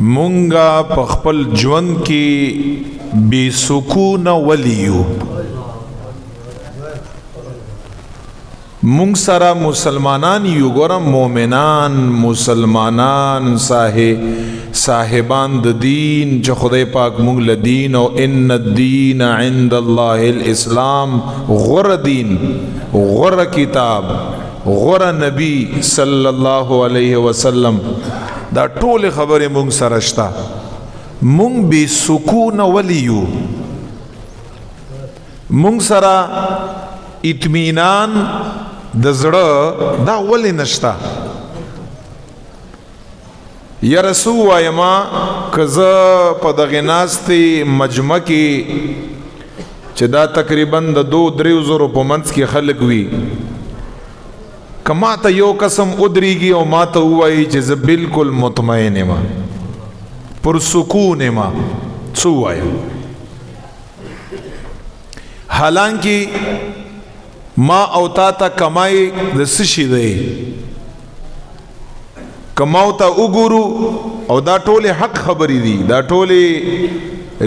مونگا په خپل ژوند کې بے سکون ولیو. مونږ سره مسلمانان یو، ګورم مومنان مسلمانان صاحبان د دین چې خدای پاک مونږ له دین او ان الدین عند الله الاسلام، غوره دین، غوره کتاب، غوره نبی صلی الله علیه وسلم، دا ټول خبره مونږ سره شته. مونږ بے سکون ولیو، مونږ سره اطمینان د زړه دا ولې نشته. یا رسول وایما که زه په دغه ناستې مجمع کې چې دا تقریبا د 2-3 زرو په منځ کې خلک وي، که ما ته یو قسم ادریږي او ما ته ووایي چې زه بالکل مطمئن یم، پر سکون یم، څه ووایم؟ حالانکه ما او تا ته کمای د څه شي دی؟ کماو ته وګورو او دا ټولې حق خبرې دي، دا ټولې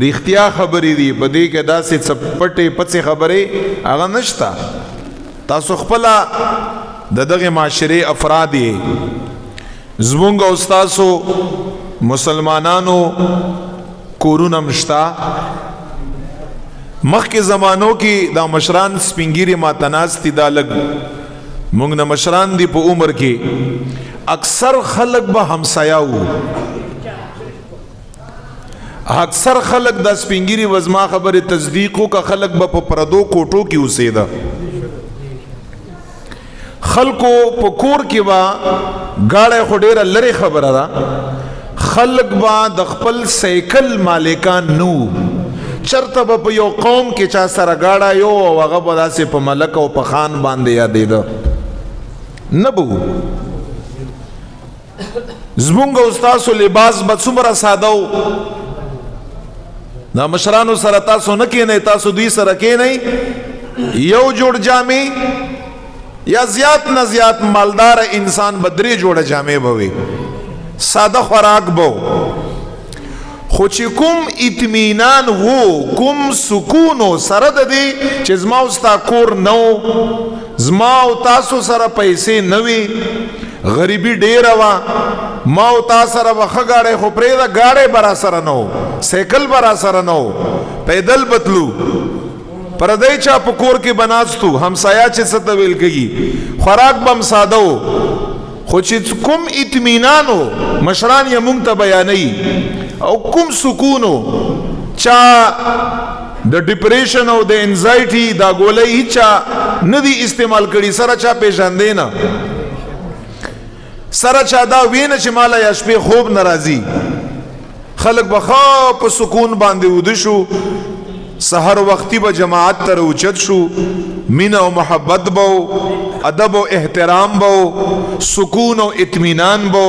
رښتیا خبرې دي، په دې کې داسې څه پټې پڅې خبرې هغه نشته. تاسو خپله د دغه معاشرې افراد یې، زمونږ او ستاسو مسلمانانو کورونه مشته. مخکې زمانو کې دا مشران سپینګیري ماتناستی، دا لګ مونږ نه مشران دي په عمر کې، اکثر خلق به همسایا وو، اکثر خلق دا سپینګیري وزما خبره تصدیقو کا خلق به په پردو کوټو کې اوسېده. خلقو په کور کې با گاړه خو ډیره لري خبره ده، خلق با د خپل سایکل مالکان نو. چرته په یو قوم کې چا سره گاړه یو او هغه به داسې په ملک او په خان باندې یادېده نه بو. زمونږ او ستاسو لباس به څومره ساده و، دا مشرانو سره تاسو نه کېنئ، تاسو دوی سره کېنئ، یو جوړ جامې یا زیات نه زیات مالدار انسان به 3 جوړه جامې به وي، ساده خوراک به و. خو چې کوم اطمینان وو، کوم سکونو سره د دې چې زما او ستا کور نه و، زما او تاسو سره پیسې نه وي، غریبي ډېره وه، ما او تا سره به ښه ګاډی خو پرېږده ګاډی به را سره نه و، سایکل به را سره نه و، پیدل به تلو، پردی چا په کور کې به ناستو، همسایا چې څه ته ویل کېږي، خوراک به هم ساده و. خو چې کوم اطمینان و مشران یې مونږ ته بیانوي، او کوم سکونو چا د ډیپریشن او د انزایټي دا ګولۍ هیچا نه دی استعمال کړي، سره چا پیژاندې نه، سره چا دا وینه چې مالا یا شپې خوب نه راځي. خلک به ښه په سکون باندې وده شو، سحر وختي به جماعت ته راوچت شو، مینه او محبت به، ادب او احترام به، سکون او اطمینان به،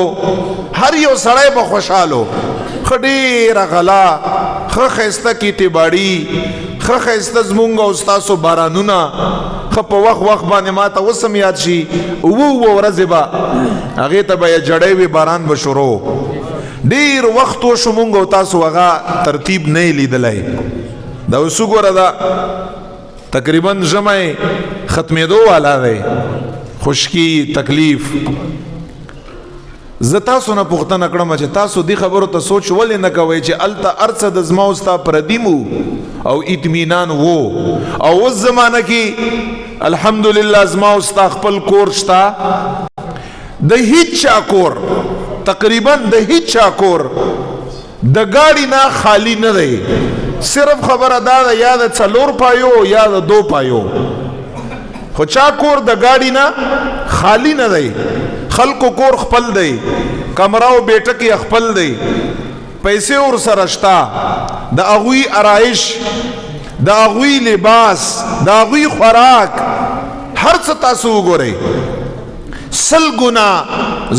هر یو سړی به خوشحالو. ښه ډېره غلا، ښه ښایسته کیټې باړي، ښه ښایسته زمونږ او ستاسو بارانونه، ښه په وخت باندې ما ته اوس هم یاد شي، 7 ورځې به هغې ته به یې جړی وي، باران به شروع. ډېر وخت وشو مونږ او تاسو هغه ترتیب نه یې لیدلی. دا اوس وګوره، دا تقریبا ژمی ختمېدو والا دی، خشکي، تکلیف. زه تاسو نه پوښتنه کړم چې تاسو دې خبرو ته سوچ ولې نه کوئ چې هلته هر څه د زما او ستا پردي مو او اطمینان وو، او اوس زمانه کې الحمدلله زما او ستا خپل کور شته، د هیچ چا کور، تقریبا د هیچ چا کور د ګاډي نه خالی نه دی. صرف خبره دا ده یا د 4 پایو یا د 2 پایو، خو چا کور د ګاډي نه خالی نه دی. خلکو کور خپل دی، کمره او بیټکې خپل دی، پیسې ور سره شته، د هغوی آرایش، د هغوی لباس، د هغوی خوراک، هر څه تاسو وګورئ. 100 ګنا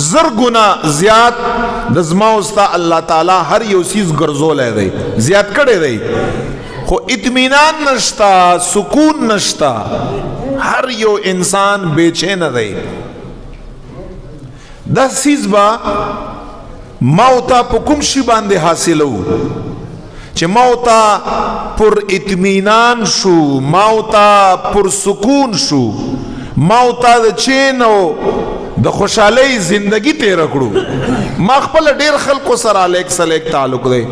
1000 ګنا زیات د زما او ستا الله تعالی هر یو څیز ګرځولی دی، زیات کړی دی. خو اطمینان نشتا، سکون نشتا، هر یو انسان بے چین دی. دا سیز با ما او تا په کوم شي باندې حاصلو چې ما او تا پر اطمینان شو، ما او تا پر سکون شو، ما او تا د چین او د خوشحالۍ زندگی تیر کړو. ما خپل ډیر خلکو سره لیک سلیک تعلق دی،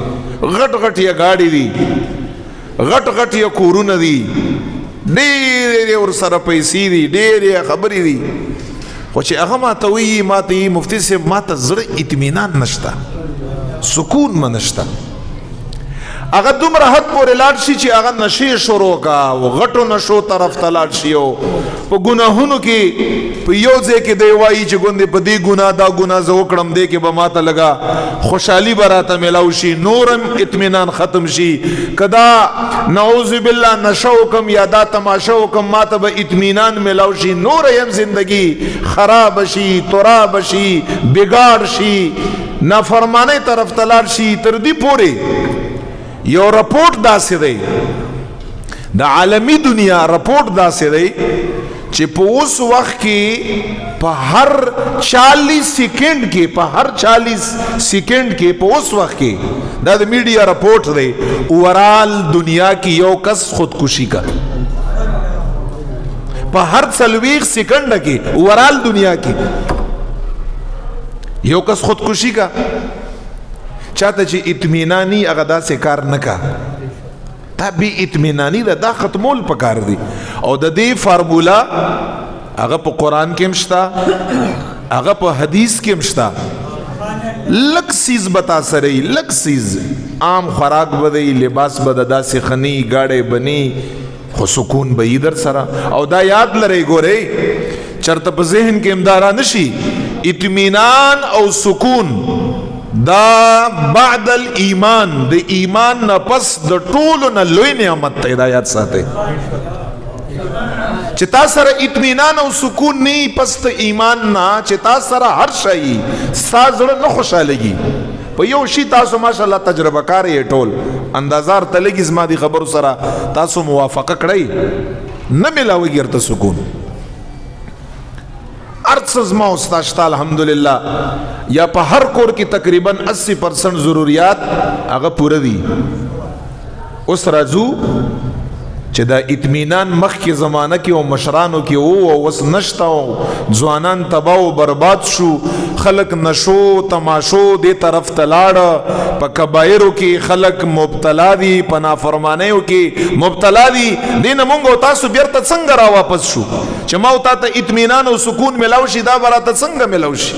غټ غټ یا گاڑی دی، غټ غټ یا کورونه دی، ډیر ور سره پیسې دی، ډیر خبرې دی، خو چې هغه ماته وی ماته مفتی صاحب ماته زړه اطمینان نشته، سکون ما نشته. هغه دومره حد پورې لاړ شي چې هغه نشې شروع کا او غټو نشو طرف ته لاړ شي او په ګناهونو کې په یو ځای کې دی وایي چې ګوندې په دې ګناه دا ګناه زه وکړم دې کې به ماته لګا خوشحالي به راته میلاو شي، نورم اطمینان ختم شي. کدا نعوذ بالله نشه وکم یا دا تماشه وکم ماته به اطمینان میلاو شي، نور یم زندگی خراب شي، تراب شي، بگاڑ شي، نافرمانی طرف ته لاړ شي. تر دې پورې یو رپورٹ داسې دی د عالمی دنیا، رپورٹ داسې دی چې په اوس وخت کې په هر 40 سیکنډ کې په اوس وخت کې دا د میډیا رپورٹ دی، اوورال دنیا کې یو کس خودکشي کا په هر 40 سیکنډ کې اوورال دنیا کې یو کس خودکشي کا. چاته چې اطمینانی هغه داسې کار نه کا، تا بی اطمینانی دا ختمول پکار دی. او د دې فارمولا هغه په قرآن کې مشتا، هغه په حدیث کې مشتا. لک سیز بتا سره لک سیز عام خوراک بدی، لباس بد داسې خنی گاڑی بنی، خو سکون به در سره. او دا یاد لرئ ګورئ چرته په ذهن کې امدارا نشي، اطمینان او سکون دا بعد الایمان، د ایمان نه پس د ټولو نه لوی نعمت ته هدایت ساتي. چې تا سره اطمینان او سکون نه پس ته ایمان نه، چې تا سره هر شی ستا زړه نه خوشحالېږي په یو شي تاسو ماشاءالله تجربه کار یې ټول اندازار ته لګي زما دي خبرو سره تاسو موافقه کړئ نه ملاویږي ورته سکون. ارڅ زما استاشتا الحمدلله یا په هر کور کې تقریبا 80% ضروریات هغه پوره دي. اوس راځو چې دا اطمینان مخکې زمانه کې او مشرانو کې او وس نشتا او ځوانان تباہ او برباد شو، خلق نشو تماشو دې طرف ته لاړ، په کبایرو کې خلق مبتلا دي، په نافرمانیو کې مبتلا دي. دې نه مونږ او تاسو بیرته څنګه را واپس شو چې ما او تا ته اطمینان او سکون ملاو شي؟ دا به راته څنګه ملاو شي؟